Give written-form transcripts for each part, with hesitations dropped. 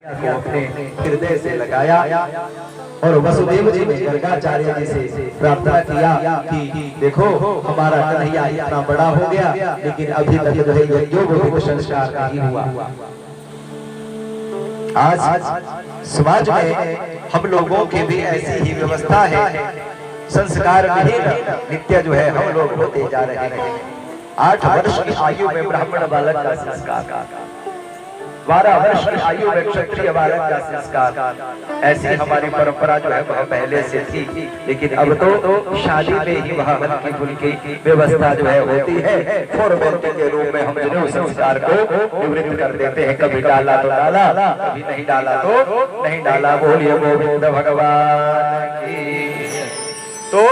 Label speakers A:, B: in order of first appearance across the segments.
A: को अपने हृदय से लगाया और वसुदेव जी ने गर्गाचार्य जी से प्रार्थना किया कि देखो हमारा कन्हैया इतना बड़ा हो गया लेकिन अभी तक जो है यज्ञोपवीत संस्कार नहीं हुआ। आज समाज में हम लोगों की भी ऐसी ही व्यवस्था है, संस्कार विहीन नित्य जो है हम लोग होते जा रहे हैं। 8 वर्ष की आयु में ब्राह्मण बालक का संस्कार, 12 वर्ष की आयु में क्षत्रिय बालक का संस्कार, ऐसी हमारी परंपरा जो है वह पहले से थी। लेकिन अब तो शादी में ही वह हल्की फुल्की व्यवस्था जो है होती है। फॉर्मेलिटी के रूप में हम जरूर संस्कार को निवृत्त कर देते हैं। कभी डाला तो डाला, कभी नहीं डाला तो नहीं डाला। बोलिए गोविंद भगवान की। तो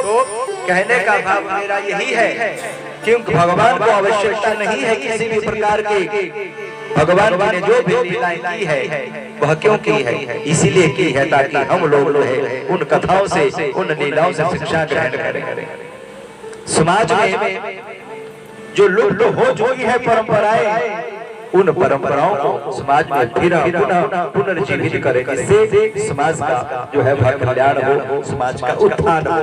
A: कहने का भाव मेरा यही है, क्योंकि भगवान को आवश्यकता नहीं है किसी भी प्रकार की। भगवान ने जो भी लीलाएं की है वह क्यों की है? इसीलिए की है ताकि हम लोग जो है उन कथाओं से, उन लीलाओं से शिक्षा ग्रहण करें। समाज में जो लुप्त हो चुकी है परंपराएं, उन परंपराओं को समाज में फिर पुनर्जीवित करें, जिससे समाज का जो है कल्याण हो, समाज का उत्थान हो।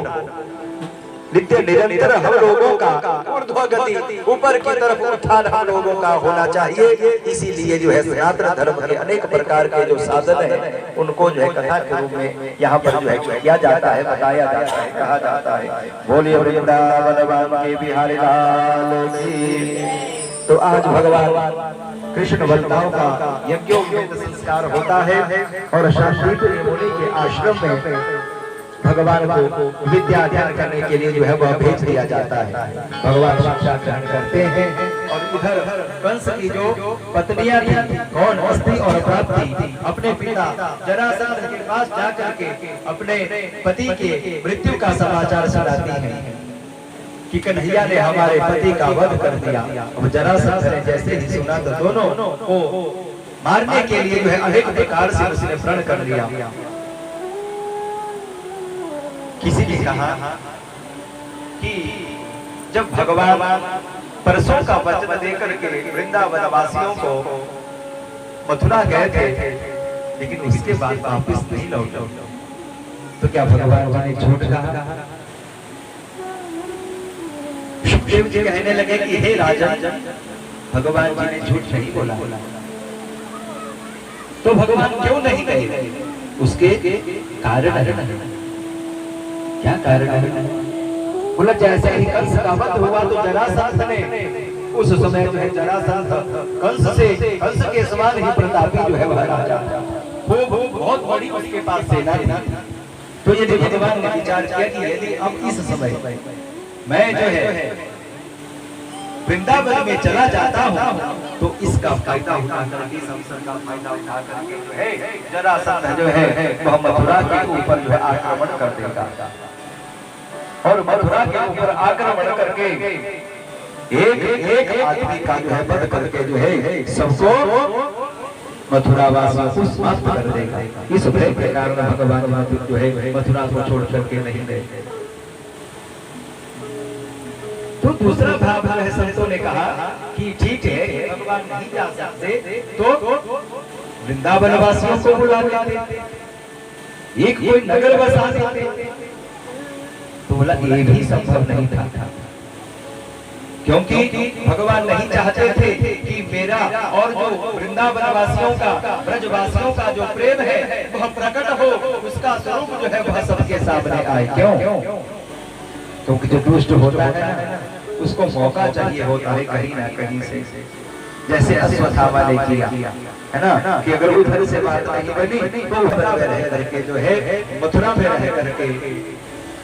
A: नित्य निरंतर हम लोगों का ऊर्ध्वगति, ऊपर की तरफ उत्थान हम लोगों का होना चाहिए। इसीलिए जो है सनातन धर्म के अनेक प्रकार के जो साधन है उनको जो है कथा के रूप में यहाँ पर जो है किया जाता है, बताया जाता है, कहा जाता है। बोलिए वृंदावन के बिहारी लाल की। तो आज भगवान कृष्ण बलराम का यज्ञोपवीत संस्कार होता है और शांतिपुरी मुनि के आश्रम में भगवान को विद्या अध्ययन करने के लिए जो है वह भेज दिया जाता है। भगवान शिक्षा ग्रहण करते हैं और इधर कंस की जो पत्नियां थी, कौन अस्थि और प्राप्ति, अपने पिता जरासंध के पास जाकर के अपने पति के मृत्यु का समाचार सुनाती हैं कि कन्हैया ने हमारे पति का वध कर दिया। अब जरासंध ने जैसे ही सुना तो दोनों को मारने के लिए जो है अनेक प्रकार से उसने प्रण कर लिया। किसी ने कहा कि जब भगवान परसों का वचन देकर के वृंदावन वासियों को मथुरा गए थे, लेकिन उसके बाद वापस नहीं लौटे, तो क्या भगवान जी ने झूठ कहा? सुखदेव जी कहने लगे कि हे राजन, भगवान जी ने झूठ नहीं बोला। तो भगवान क्यों नहीं कहे? उसके कारण क्या कारण है? बोला जैसे ही कंस का वध हुआ तो जरासंध ने उस समय जो है जरासंध कंस के समान ही प्रतापी जो है वह राजा, वो बहुत बड़ी उसके पास सेना थी। तो ये भगवान ने विचार किया कि यदि अब इस समय मैं जो है वृंदावन में चला जाता हूँ तो इसका फायदा उठा करके, इस अवसर का फायदा उठा करके जो है जरासंध जो है वह मथुरा के ऊपर जो है आक्रमण कर देगा और मथुरा के ऊपर आक्रमण करके एक आदमी का जो है वध करके जो है सबको मथुरा वासियों को समाप्त कर देगा। इस भय के कारण भगवान जो है मथुरा को छोड़ करके नहीं गए। तो दूसरा भाव है, संतों ने कहा कि ठीक है भगवान नहीं जा सकते तो वृंदावन वासियों को बुला लेते, एक कोई नगर बसा देते। तो बोला ये भी संभव नहीं था, क्योंकि भगवान नहीं चाहते थे कि मेरा और जो वृंदावन वासियों का, ब्रजवासियों का जो प्रेम है वह प्रकट हो, उसका स्वरूप जो है वह सबके सामने आए। क्यों? क्योंकि जो दुष्ट होता है उसको मौका चाहिए होता है कहीं ना कहीं से। जैसे अश्वत्थामा ने किया है ना कि अगर उधर से बात नहीं बनी तो उधर में रह करके जो है मथुरा में रह करके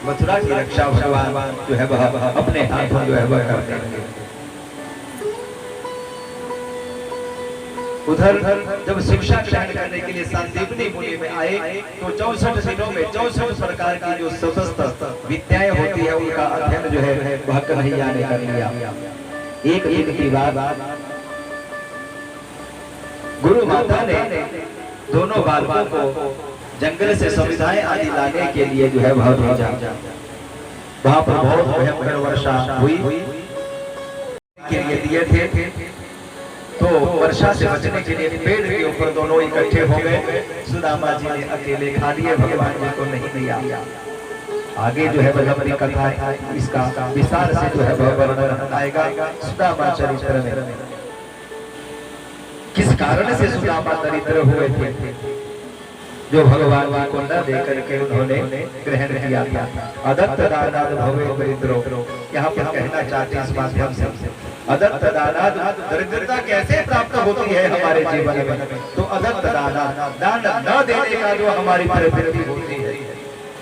A: मथुरा की रक्षा भगवान जो है वह अपने हाथों जो है वह करते हैं। उधर जब शिक्षा ग्रहण करने के लिए सांदीपनी मुनि में आए तो 64 दिनों में 64 प्रकार की जो समस्त विद्याएं होती है उनका अध्ययन जो है वह कन्हैया ने कर लिया। एक दिन की बात, गुरु माता ने दोनों बालकों को जंगल से समुदाय आदि लाने के लिए जो है वह भेजा। वहां पर बहुत भयंकर वर्षा हुई के लिए दिए थे तो वर्षा से बचने के लिए पेड़ के ऊपर दोनों इकट्ठे हो गए। सुदामा जी ने अकेले खा लिए, भगवान जी को नहीं दिया। आगे जो है बलवरी कथा इसका विस्तार से जो है वर्णन आएगा सुदामा चरित्र में। किस कारण से सुदामा दरिद्र हुए थे, जो भगवान जी को न देकर के उन्होंने ग्रहण किया था। अदत्त दानाद भवे दरिद्रो, यहाँ पर कहना चाहते हैं इस माध्यम से, अदत्त दानाद दरिद्रता कैसे प्राप्त होती है हमारे जीवन में, तो अदत्त दान न देने का जो हमारी प्रवृत्ति होती है,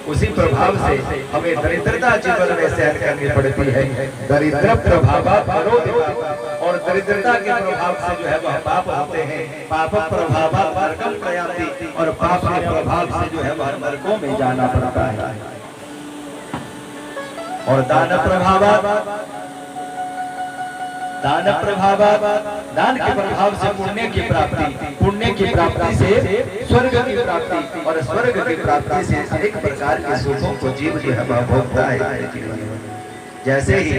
A: उसी प्रभाव से हमें दरिद्रता जीवन में सहन करनी पड़ती है। दरिद्र प्रभाव और दरिद्रता के प्रभाव से जो है वह पाप होते हैं। पाप प्रभाव नरकम प्रयाति, और पाप के प्रभाव से जो है वह नरकों में जाना पड़ता है। और दान प्रभाव, दान के प्रभाव से पुण्य की प्राप्ति, पुण्य की प्राप्ति से स्वर्ग की प्राप्ति, और स्वर्ग की प्राप्ति से अनेक प्रकार के सुखों को जीव जो है वह भोगता है। जैसे ही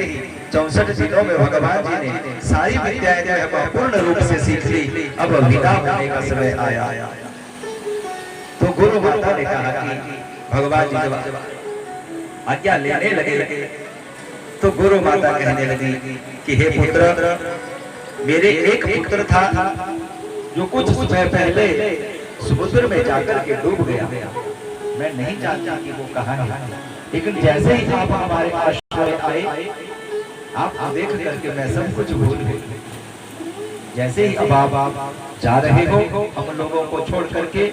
A: 64 दिनों में भगवान जी ने सारी विद्याएं जो है वह पूर्ण रूप से सीख ली, अब विदा होने का समय आया। तो गुरु माता ने कहा कि भगवान जी जब आज्ञा लेने लगे तो गुरु माता कहने लगी कि हे पुत्र, मेरे एक पुत्र था जो कुछ समय पहले समुद्र में जाकर के डूब गया। मैं नहीं जानता कि वो कहाँ है, लेकिन जैसे ही आप हमारे आश्रय आए, आप देख करके मैं सब कुछ भूल गई। जैसे ही अब आप जा रहे हो हम लोगों को छोड़ करके,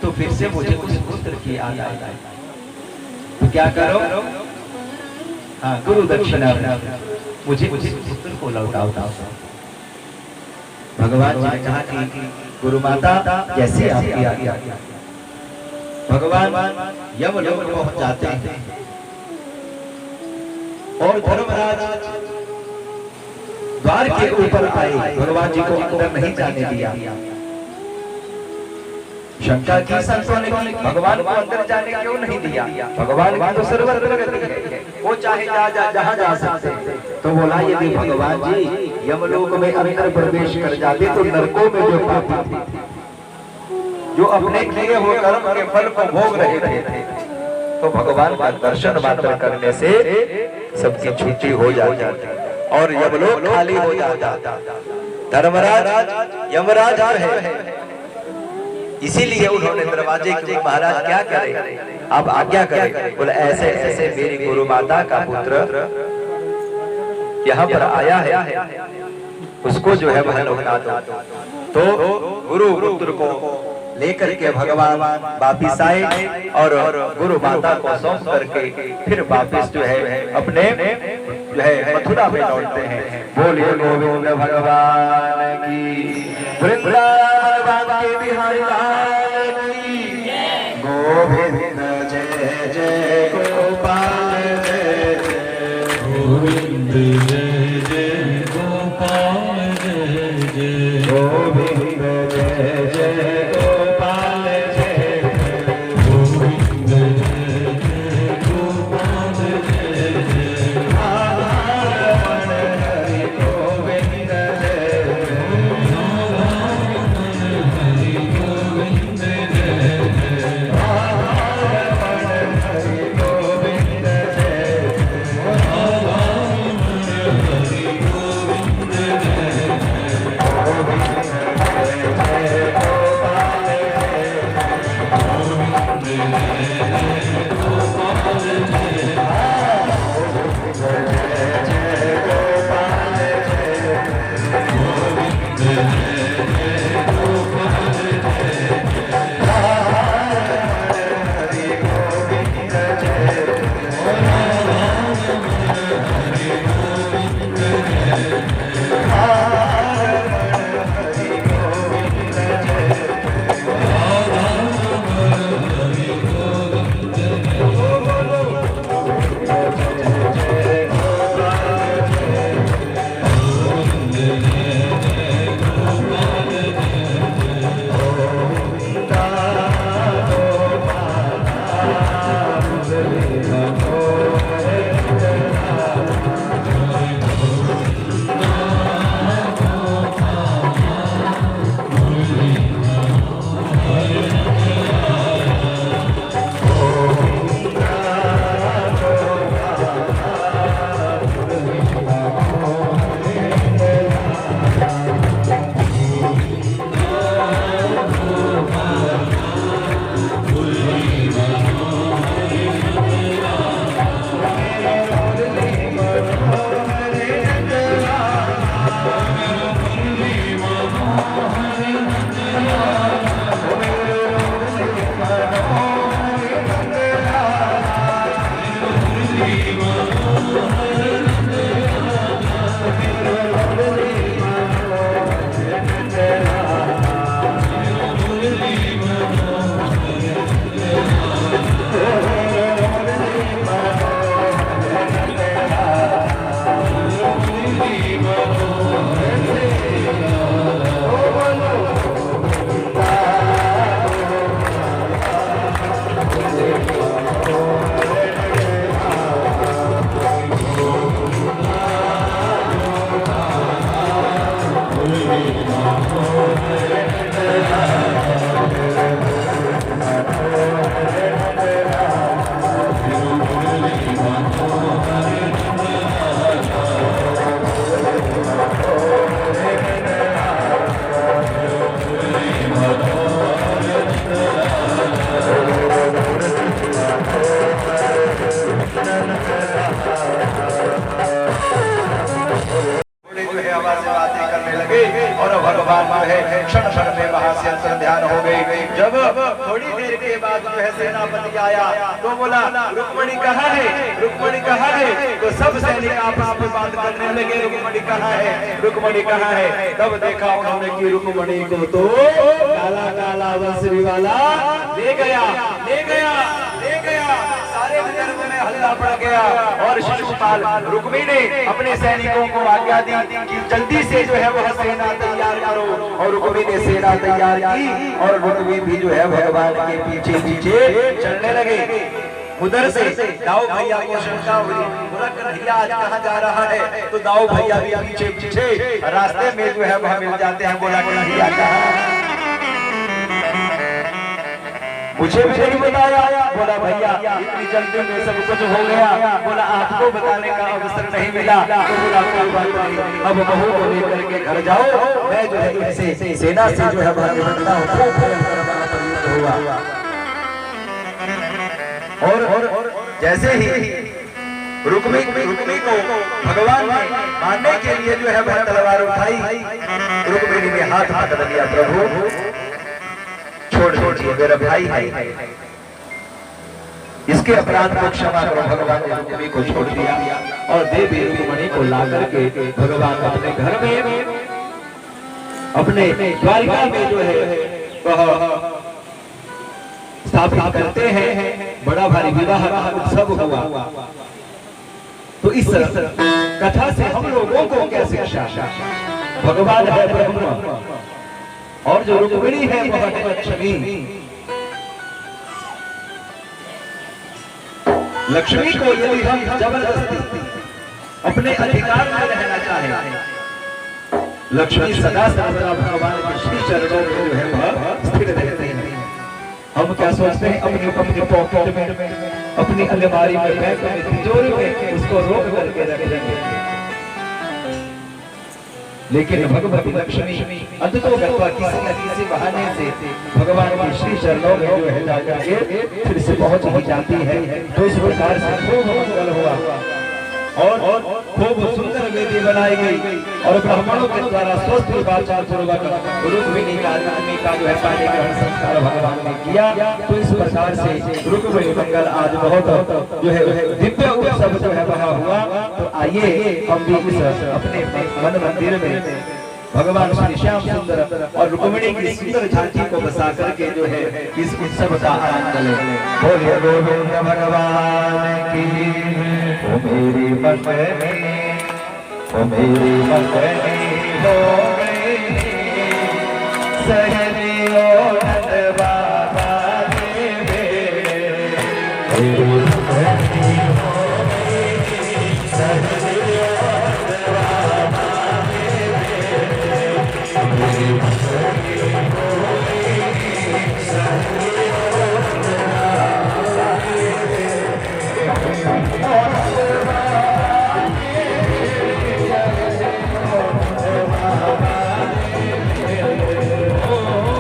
A: तो फिर से मुझे उस पुत्र की याद आई। तो क्या करो, हाँ, गुरु दक्षिणा मुझे उस पुत्र को लौटाओ। भगवान जी ने कहा कि गुरु माता जैसे आपकी आज्ञा। भगवान यमलोक पहुंच जाते हैं और धर्मराज द्वार के ऊपर आए, भगवान जी को अंदर नहीं जाने दिया। शंका की संतों ने की, भगवान को अंदर जाने क्यों नहीं दिया? भगवान की तो सर्वत्र गति है, वो चाहे जहाँ जा सकते। तो बोला यदि भगवान जी यमलोक में अंदर प्रवेश कर जाते तो नरकों में जो पापी थे, जो अपने किए हुए कर्म के फल को भोग रहे थे, तो भगवान का दर्शन मात्र करने से सबकी छुट्टी हो जाती और यमलोक खाली हो जाता। धर्मराज यमराज है, इसीलिए उन्होंने दरवाजे के महाराज क्या करे, अब आज्ञा करें। बोले ऐसे ऐसे मेरी गुरु माता का पुत्र यहाँ पर आया है, उसको जो है वह लौटा दो। तो गुरु पुत्र को लेकर के भगवान वापिस आए और गुरु माता को सौंप करके फिर वापिस जो है अपने जो है मथुरा में लौटते हैं। बोलिए गोविंद भगवान की, वृंदावन के बिहारी लाल की, गोविंद जय जय गोपाल जय जय, गोविंद जय जय गोपाल जय जय, गोविंद जय जय गोपाल जय जय, गोविंद जय जय गोपाल जय जय, नारायण हरि गोविंद जय जय, नारायण हरि गोविंद जय जय, नारायण हरि गोविंद जय जय, नारायण हरि गोविंद जय जय, गोविंद और भगवान जो है क्षण क्षण में वहां से अंतर ध्यान हो गई। जब थोड़ी देर के बाद जो है सेनापति आया तो बोला रुक्मणी कहाँ है, रुक्मणी कहाँ है? तो सब सैनिक आपस में बात करने लगे रुक्मणी कहाँ है, रुक्मणी कहाँ है? तब देखा उन्होंने कि रुक्मणी को तो काला काला बंसरी वाला ले गया, ले गया, ले गया। सारे विदर्भ में हल्ला पड़ गया और शिशुपाल रुक्मी ने अपने सैनिकों को आज्ञा दी कि जल्दी से जो है वह सेना तैयार करो। और रुक्मी ने सेना तैयार की और रुक्मी भी जो है भगवान के पीछे पीछे चलने लगे। उधर से दाऊ भैया को शंका हुई, बोला कन्हैया आज कहाँ जा रहा है? तो दाऊ भैया भी पीछे पीछे रास्ते में जो है वह मिल जाते हैं। बोला कन्हैया कहाँ? मुझे भी नहीं बताया। बोला भैया इतनी जल्दी में सब कुछ हो गया। बोला आपको बताने का अवसर नहीं मिला। तो बोला कोई बात नहीं, अब बहू को लेकर के घर जाओ, मैं जो है इनसे सेना से जो है भाग बनता हूँ। खूब हुआ और जैसे ही रुक्मी को भगवान ने मारने के लिए जो है वह तलवार उठाई, रुक्मिणी ने हाथ पकड़ लिया, प्रभु छोड़ दीजिए, मेरा भाई है, इसके अपराध को क्षमा करो। भगवान ने रुक्मिणी को छोड़ दिया और देवी रुक्मिणी को लाकर के भगवान अपने घर में, अपने द्वारिका में जो है वह स्थापित करते हैं। बड़ा भारी विवाह का उत्सव हुआ। तो इस कथा से हम लोगों को क्या शिक्षा? भगवान है ब्रह्म और जो रुक्मिणी है वह है लक्ष्मी। लक्ष्मी को यदि हम जबरदस्ती अपने अधिकार में रहना चाहें, लक्ष्मी सदा सर्वदा भगवान के श्री चरणों में जो है वह स्थिर रहते हैं। हम क्या सोचते हैं? अपने पॉकेट में, अपनी अलमारी में, बैग में, तिजोरी में उसको रोक करके रख देंगे। लेकिन भगवती लक्ष्मी अंततोगत्वा किसी न किसी बहाने से भगवान के श्री चरणों में जो है जाकर के फिर से पहुंच ही जाती है। तो इस प्रकार से खूब मंगल हुआ और खूब सुंदर वेदी बनाई गई और ब्राह्मणों के द्वारा स्वस्थ वाचार पूर्वक रुक्मिणी का जो है पानी ग्रहण संस्कार भगवान ने किया। तो इस प्रकार से रुक्मिणी मंगल आज बहुत जो है दिव्य उत्सव जो है वह हुआ। तो आइए हम भी इस अपने मन मंदिर में भगवान श्री श्याम सुंदर और रुक्मिणी की सुंदर झांकी को बसा करके जो है इस उत्सव का आनंद लें। बोलिए गोविंद भगवान की। ओ मेरी मंगनी, ओ मेरी मंगनी हो गई, सहलियो नंद बाबा के बेड़े। मेरी मंगनी हो गई, सहलियो नंद बाबा के बेड़े। मेरी मंगनी हो गई, सहलियो नंद बाबा के बेड़े। Oh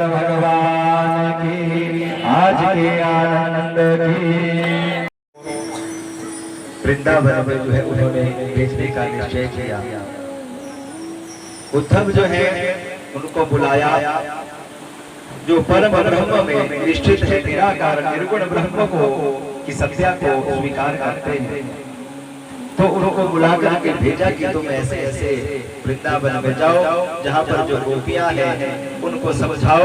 A: भगवान की आज के आनंद की। वृंदावन में जो है उन्होंने भेजने का निश्चय किया। उद्धव जो है उनको बुलाया, जो परम ब्रह्म में निश्चित है, निराकार निर्गुण ब्रह्म को की सत्या को स्वीकार करते हैं, तो उनको बुलाकर के भेजा कि तुम ऐसे ऐसे वृंदावन में जाओ, जहाँ पर जो गोपियां हैं उनको समझाओ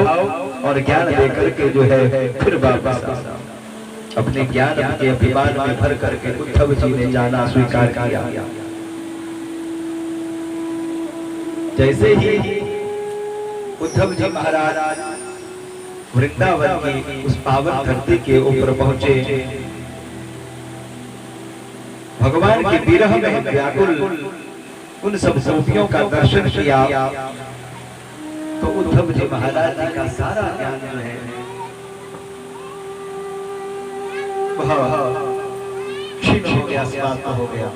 A: और ज्ञान देकर के जो है फिर वापस आओ। अपने ज्ञान के अभिमान में भर करके उद्धव जी ने जाना स्वीकार किया। जैसे ही उद्धव जी महाराज वृंदावन की उस पावन धरती के ऊपर पहुंचे, भगवान के विरह में व्याकुल उन सब गोपियों का दर्शन किया, तो उद्धव जी महाराज जी का सारा ज्ञान जो है वह क्षीण के आसपास हो गया।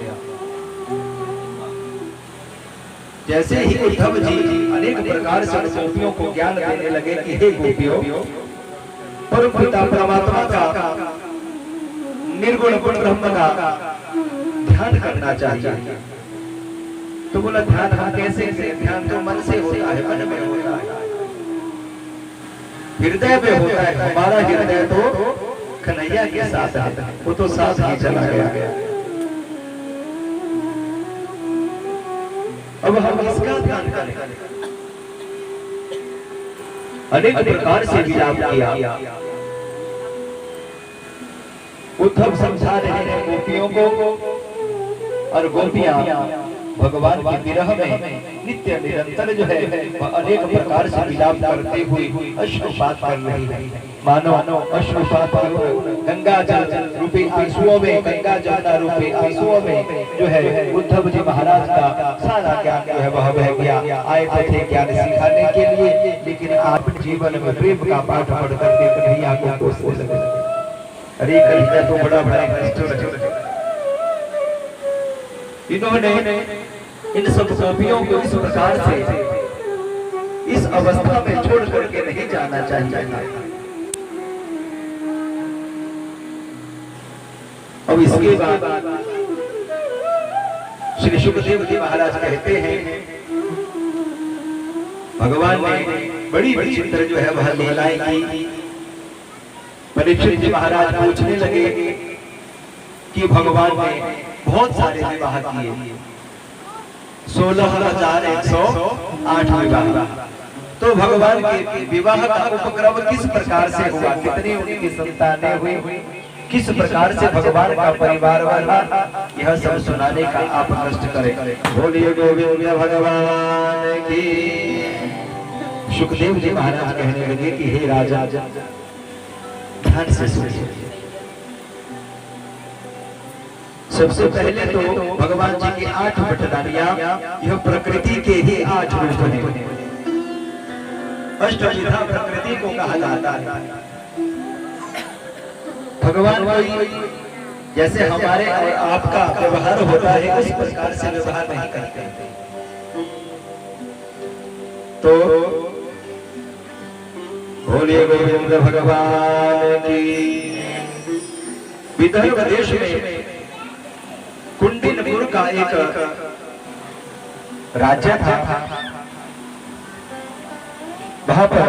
A: जैसे ही उद्धव जी अनेक प्रकार से गोपियों को ज्ञान देने लगे कि हे गोपियों, परम पिता परमात्मा का निर्गुण ब्रह्म का ध्यान करना चाहिए। तो बोला ध्यान हम कैसे करें? ध्यान तो मन से होता है, मन में होता है, हृदय में होता है। हमारा हृदय तो कन्हैया के साथ है, वो तो साथ ही चला गया। अब हम इसका ध्यान करें। अनेक प्रकार से विलाप किया। उद्धव समझा रहे हैं गोपियों को, और गोपियां भगवान के विरह में नित्य निरंतर जो है अनेक प्रकार से विलाप करते हुए अश्रुपात कर रही है। मानो अश्रुपात गंगा जल रूपी आंसुओं में, गंगा जमुना रूपी आंसुओं में जो है उद्धव जी महाराज का सारा ज्ञान जो है वह बह गया। आए तो थे ज्ञान सिखाने के लिए, लेकिन आप जीवन में प्रेम का पाठ पढ़ करके कन्हैया को कोसने लगे। अरे कन्हैया तो बड़ा भयंकर। इन्होंने इन सब गोपियों को इस प्रकार से इस अवस्था में छोड़ करके नहीं जाना चाहिए। अब इसके बाद श्री सुखदेव जी महाराज कहते हैं भगवान ने बड़ी विचित्र जो है वह लीलाएं की। परीक्षित जी महाराज पूछने लगे कि भगवान ने बहुत सारे विवाह किए, 16,108 विवाह। तो भगवान के विवाह का उपक्रम किस प्रकार से हुआ, कितनी उनकी संतानें हुई, किस प्रकार से भगवान का परिवार बना, यह सब सुनाने का आप कष्ट करें। बोलिए गोविंद भगवान की। सुखदेव जी महाराज कहने लगे कि हे राजा, ध्यान से सुनिए। सबसे पहले तो भगवान जी की 8 बटदानियां, यह प्रकृति के ही 8 रूप हैं। अष्टविधा प्रकृति को कहा जाता है। भगवान कोई जैसे हमारे और आपका व्यवहार होता है उस प्रकार से व्यवहार नहीं करते। तो बोलिए गोविंद भगवान की। विदर्भ देश में कुंडिनपुर का एक राज्य था। वहां पर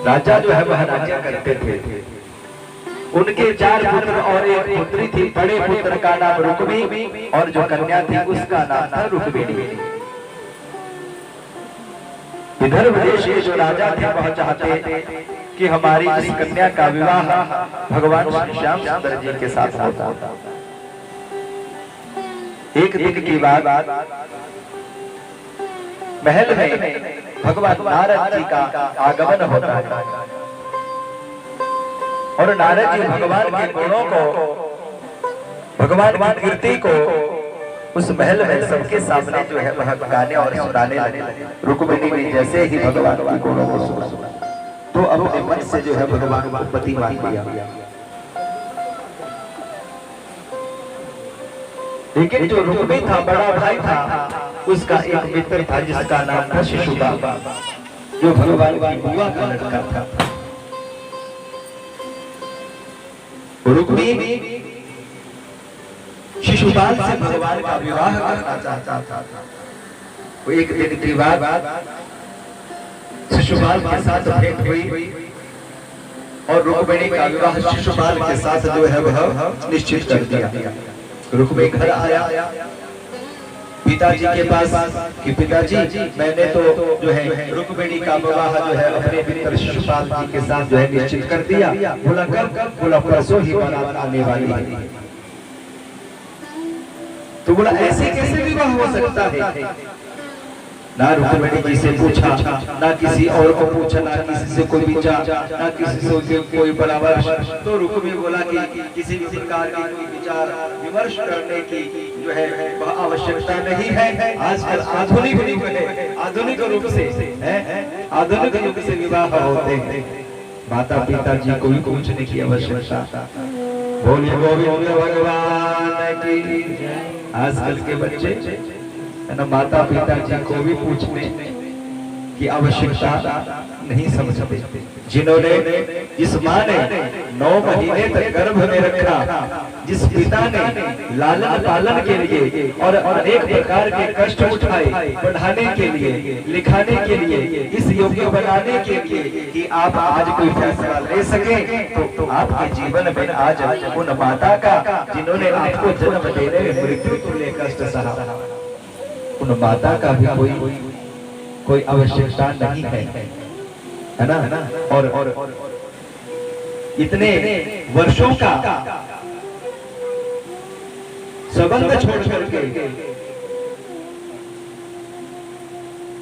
A: राजा जो है वह राज्य करते थे। उनके 4 पुत्र और एक पुत्री थी। बड़े पुत्र का नाम रुक्मी और जो कन्या थी उसका नाम था रुक्मिणी। विदर्भ देश के जो राजा थे वह चाहते कि हमारी इस कन्या का विवाह भगवान श्री श्याम सुंदर जी के साथ होता। एक दिन की बात, महल में भगवान नारद जी का आगमन होता है और नारद जी भगवान के गुणों को, भगवान की कीर्ति को उस महल में सबके सामने जो है वह गाने और सुनाने लगे। रुक्मिणी ने जैसे ही भगवान के गुणों को सुना तो अपने मन से जो है भगवान को पति मान लिया। लेकिन जो रुक्मी था, बड़ा भाई था, उसका एक मित्र था जिसका नाम था शिशुपाल, जो भगवान की बुआ का लड़का था। रुक्मी शिशुपाल से भगवान का विवाह करना चाहता था। वो एक दिन की बात, शिशुपाल के साथ भेंट हुई और रुक्मिणी का विवाह शिशुपाल के साथ जो है वह निश्चित कर दिया। रुक्मी घर आया पिताजी के पास कि पिताजी, मैंने तो जो है रुक्मिणी का विवाह जो है अपने मित्र शिशुपाल जी के साथ जो है निश्चित कर दिया। बोला कब? बोला परसों ही बारात आने वाली है। तो बोला ऐसे कैसे विवाह हो सकता है? ना रुक्मिणी जी से पूछा, ना किसी और को पूछा, ना किसी से कोई विचार, ना किसी से कोई परामर्श। तो रुक्मी बोला कि किसी भी प्रकार की कोई विचार विमर्श करने की जो है वह आवश्यकता नहीं है। आजकल आधुनिक युग है, आधुनिक रूप से आधुनिक युग से विवाह होते हैं। माता पिता जी को भी पूछने की आवश्यकता। बोलिए गोविंद भगवान की। आजकल के बच्चे है ना, माता पिता जी को भी पूछने की आवश्यकता नहीं समझते। जिन्होंने, जिस माँ ने 9 महीने तक गर्भ में रखा, जिस पिता ने लालन पालन के लिए और अनेक प्रकार के कष्ट उठाए पढ़ाने के लिए, लिखाने के लिए, इस योग्य बनाने के लिए कि आप आज कोई फैसला ले सके, तो आपके जीवन में आज उन माता का जिन्होंने आपको जन्म देने में मृत्यु तुल्य कष्ट सहा, उन माता का भी कोई आवश्यकता नहीं है ना। और इतने वर्षों का संबंध छोड़ करके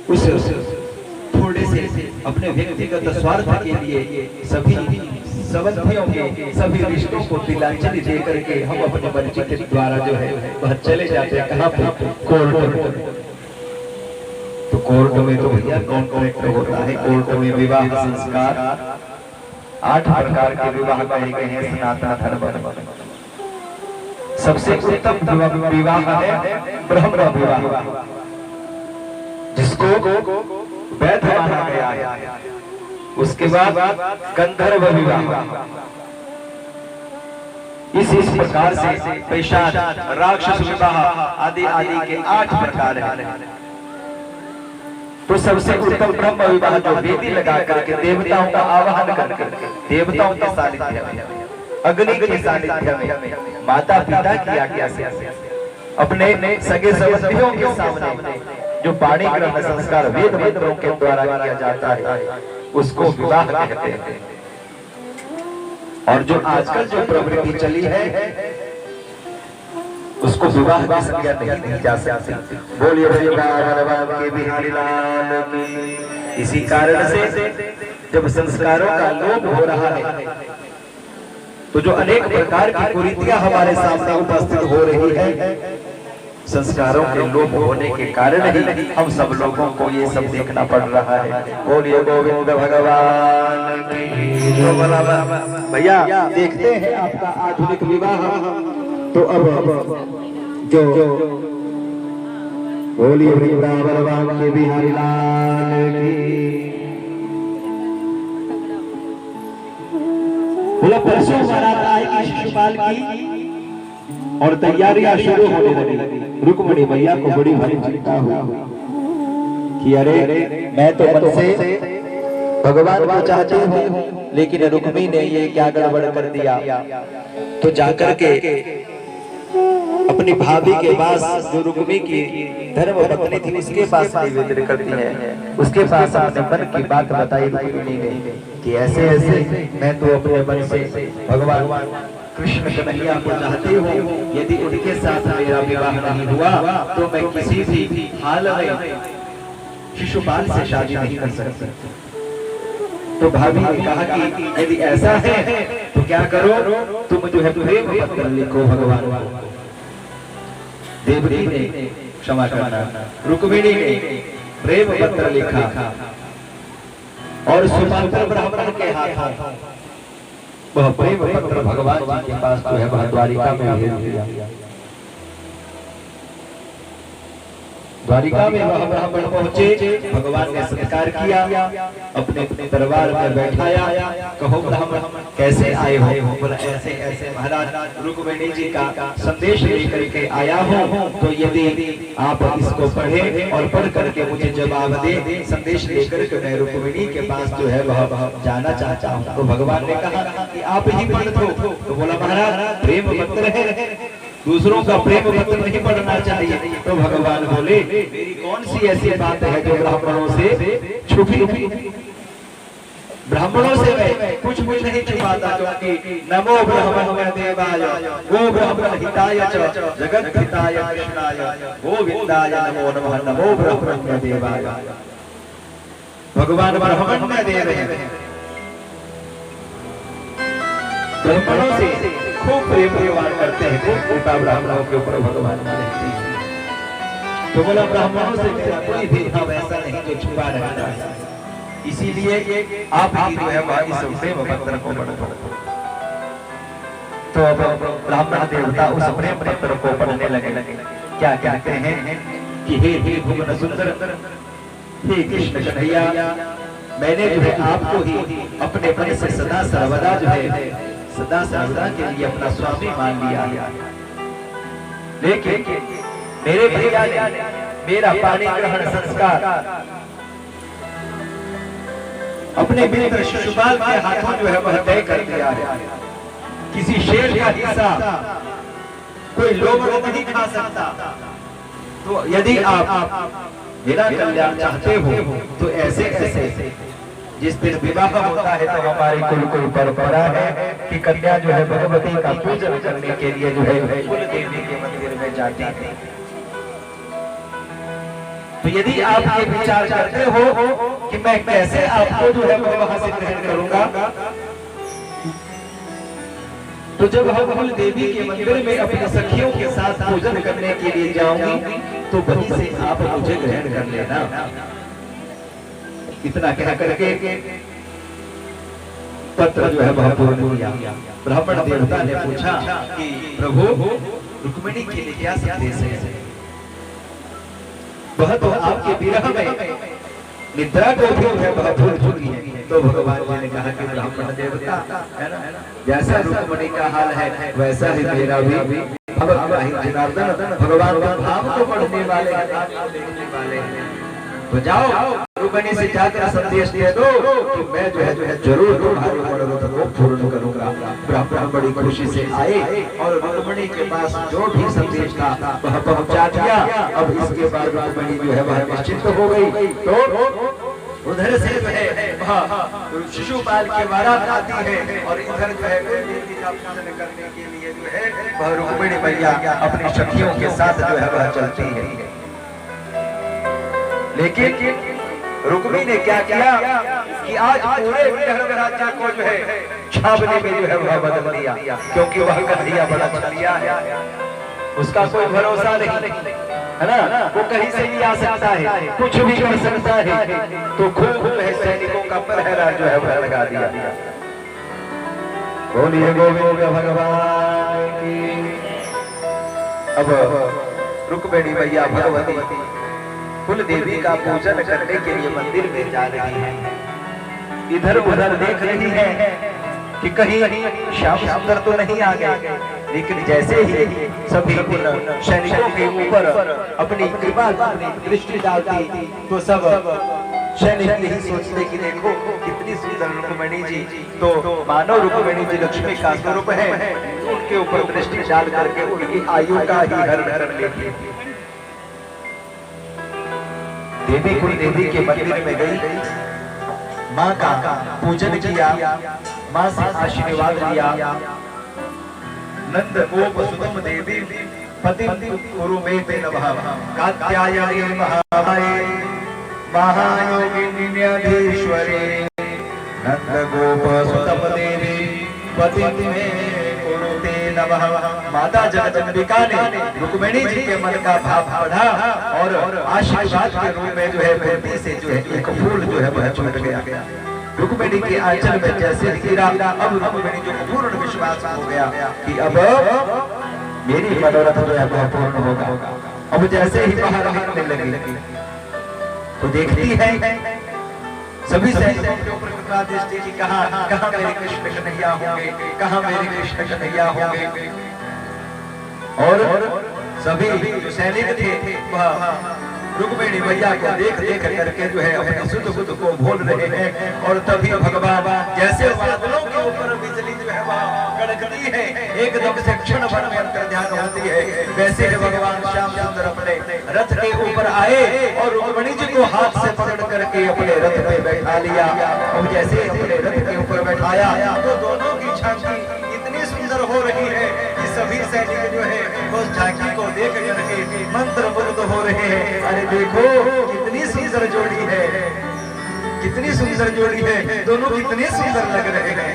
A: उस थोड़े से अपने व्यक्तिगत स्वार्थ के लिए सभी संबंधियों के सभी रिश्तों को तिलांजलि दे करके हम अपने परिचित द्वारा जो है वह चले जाते हैं। कहाँ पे? कोर्ट। तो कोर्ट में तो भैया कॉन्ट्रैक्ट होता है। कोर्ट में विवाह संस्कार 8 प्रकार के विवाह कहे गए हैं सनातन धर्म में। सबसे उत्तम विवाह है ब्रह्म विवाह, जिसको वैध माना गया है। उसके बाद गंधर्व विवाह, इस प्रकार से पैशाच, राक्षस विवाह आदि आदि के 8 प्रकार हैं। तो सबसे उत्तम ब्रह्म विवाह जो वेदी लगा करके देवताओं का आवाहन करके देवताओं के सानिध्य में, अग्नि के सानिध्य में, माता पिता की आज्ञा से अपने सगे संबंधियों के सामने जो पाणी ग्रहण संस्कार वेद मंत्रों के द्वारा किया जाता है उसको विवाह कहते हैं। और जो आजकल जो प्रवृत्ति चली है उसको विवाह की संज्ञा नहीं दी जा सकती। बोलिए भगवान के बिहारी लाल की। इसी कारण से जब संस्कारों का लोप हो रहा है तो जो अनेक प्रकार की कुरीतियां हमारे सामने उपस्थित हो रही है, संस्कारों के लोप होने के कारण ही हम सब लोगों को ये सब देखना पड़ रहा है। बोलिए गोविंद भगवान की। तो भैया देखते हैं आपका आधुनिक विवाह। तो अब जो बोलिए वृंदावन भगवान के बिहारी लाल की। बोला परसों बारात आएगी शिशुपाल की और तैयारियां शुरू होने लगी। रुक्मिणी मैया को बड़ी भारी चिंता हुई कि अरे मैं तो मन से भगवान को चाहती हूँ, लेकिन रुक्मिणी ने ये क्या गड़बड़ कर दिया। तो जाकर के अपनी भाभी के पास, जो रुक्मिणी की धर्म पत्नी थी, उसके पास निवेदन करती है। उसके पास अपने मन की बात बताई रुक्मिणी ने कि ऐसे ऐसे मैं तो अपने मन से भगवान कृष्ण कन्हैया को चाहती हूँ, यदि उनके साथ मेरा विवाह नहीं हुआ तो मैं किसी भी हाल में शिशुपाल से शादी नहीं कर सकती। तो भाभी ने कहा कि यदि ऐसा है तो क्या करो, तुम जो है प्रेम पत्र लिखो भगवान को। देवकी ने, क्षमा करना, रुक्मिणी ने प्रेम पत्र लिखा और सुपात्र ब्राह्मण के हाथों वह प्रेम पत्र भगवान जी के पास जो है वह द्वारिका में भेज दिया। द्वारिका में वह ब्राह्मण पहुंचे, भगवान ने सत्कार किया, अपने अपने दरबार में बैठाया। कहो ब्राह्मण कैसे आए हो? बोला ऐसे ऐसे महाराज रुक्मिणी जी का संदेश लेकर के आया हूँ, तो यदि आप इसको पढ़े और पढ़ करके मुझे जवाब दे, संदेश लेकर के मैं रुक्मिणी के पास जो है वह जाना चाहता हूँ। तो भगवान ने कहा कि आप ही पढ़ दो। तो बोला महाराज प्रेम पत्र है, दूसरों का प्रेम पत्र नहीं पढ़ना चाहिए। तो भगवान बोले मेरी कौन सी ऐसी बात है जो ब्राह्मणों से छुपी? ब्राह्मणों से मैं कुछ नहीं छुपाता, क्योंकि नमो ब्रह्मण्य देवाय गो ब्रह्मण हिताय च जगत हिताय कृष्णाय गोविंदाय नमो नमः। नमो ब्रह्मण्य देवाय, भगवान ब्रह्मण्य देव हैं, ब्राह्मणों से खूब प्रेम व्यवहार करते हैं, खूब कृपा ब्राह्मणों के ऊपर भगवान की रहती है। तो बोला ब्राह्मणों से मेरा कोई भेदभाव ऐसा नहीं जो छुपा रहता है, इसीलिए आप ही जो है इस प्रेम पत्र को पढ़ो। तो अब ब्राह्मण देवता उस प्रेम पत्र को पढ़ने लगे। क्या कहते हैं कि हे भुवन सुंदर, हे कृष्ण कन्हैया, मैंने जो है आपको ही अपने मन से सदा सर्वदा जो है सदा सर्वदा के लिए अपना स्वामी मान लिया है। लेकिन मेरे भैया ने मेरा पाणी ग्रहण संस्कार अपने मित्र शिशुपाल के हाथों जो है वह तय कर दिया है। किसी शेर का हिस्सा कोई लोग नहीं खा सकता। तो यदि आप मेरा कल्याण चाहते हो तो ऐसे ऐसे जिस दिन विवाह होता है तो हमारी कुल परंपरा है कि कन्या जो है भगवती का पूजन करने के लिए जो है कुल देवी के मंदिर में जाती है। तो यदि आप ये विचार करते हो कि मैं कैसे आपको जो है वहां से ग्रहण करूंगा, तो जब हम कुल देवी के मंदिर में अपनी सखियों के साथ पूजन करने के लिए जाऊंगी तो वहीं से आप मुझे ग्रहण कर लेना। इतना कह करके पत्र जो है वह पूर्ण किया। ब्राह्मण देवता ने पूछा कि प्रभु रुक्मिणी के लिए क्या संदेश है? वह तो आपके विरह में निद्रा को भी है वह भूल चुकी है। तो भगवान जी ने कहा कि ब्राह्मण देवता है ना, जैसा रुक्मिणी का हाल है वैसा ही मेरा भी। जनार्दन भगवान का भाव को पढ़ने वाले हैं, तो जाओ रुक्मिणी से जाकर संदेश दे दो कि मैं जो है जरूर तुम्हारी मनोरथ को पूर्ण करूंगा। ब्राह्मण बड़ी खुशी से आए और रुक्मिणी के पास जो भी संदेश था वह पहुंचा दिया। अब इसके बाद रुक्मिणी जो है वह निश्चिंत हो गई। तो उधर से जो है शिशुपाल की बारात आती है और इधर जो है देवी का पूजन करने के लिए जो है वह रुक्मिणी मैया अपनी सखियों के साथ जो है वह चलती है। लेकिन रुक्मिणी ने क्या किया कि आज पूरे विदर्भ राज्य को जो है छावनी में जो है वह बदल दिया, क्योंकि वह कन्हैया बड़ा चलिया है, उसका कोई भरोसा नहीं है ना, वो कहीं से भी आ सकता है, कुछ भी कर सकता है। तो खूब सैनिकों का पहरा जो है वह लगा दिया। बोलिए गोविंद भगवान की। अब रुक्मिणी मैया भगवती कुल देवी का पूजन करने के लिए मंदिर में जा रही है। इधर उधर देख रही है कि कहीं श्याम सुंदर तो नहीं आ गए, लेकिन जैसे ही सभी सैनिकों के ऊपर अपनी कृपा दृष्टि डालती तो सब सैनिक यही सोचते कि देखो कितनी सुंदर रुक्मिणी जी, तो मानो रुक्मिणी जी लक्ष्मी का स्वरूप है। उनके ऊपर दृष्टि डाल करके उनकी आयु का ही हरण कर लेती। देवी कुल देवी के मंदिर में गई, माँ का पूजन किया, माँ से आशीर्वाद लिया। नंद गोप सुतम देवी पतिं कुरु मे ते नमः कात्यायनी महामाये महायोगिन्यधीश्वरे नंद गोप सुतम देवी पतिं मे कुरु ते नमः। माता जगदम्बिका ने रुक्मिणी जी के मन का भाव बढ़ा और आशीर्वाद के रूप में जो है धरती से जो है एक फूल जो है वह छूट गया। रुक्मिणी के आंचल में जैसे गिरा, अब रुक्मिणी जो पूर्ण विश्वास हो गया कि अब मेरी मनोरथ जो है वह पूर्ण होगा। अब जैसे ही बाहर निकलने लगी तो देखती है सभी सैनिकों के ऊपर कृपा दृष्टि की, कहाँ मेरे कृष्ण कन्हैया होंगे, कहाँ मेरे कृष्ण कन्हैया होंगे। और सभी जो सैनिक थे वह रुक्मिणी मैया को देख करके जो है अपने सुध बुध को भूल रहे हैं। और तभी भगवान जैसे बादलों के ऊपर बिजली जो है वह कड़कती है, एकदम से क्षण भर में अंतर्ध्यान होती है, वैसे ही भगवान श्याम सुंदर अपने रथ के ऊपर आए और रुक्मिणी जी को हाथ से पकड़ करके अपने रथ पे बैठा लिया। और जैसे अपने रथ के ऊपर बैठाया तो दोनों की झांकी इतनी सुंदर हो रही है कि सभी सैनिक जो है उस झांकी को देख करके मंत्रमुग्ध हो रहे हैं। अरे देखो कितनी सुंदर जोड़ी है, कितनी सुंदर जोड़ी है, दोनों कितने सुंदर लग रहे हैं।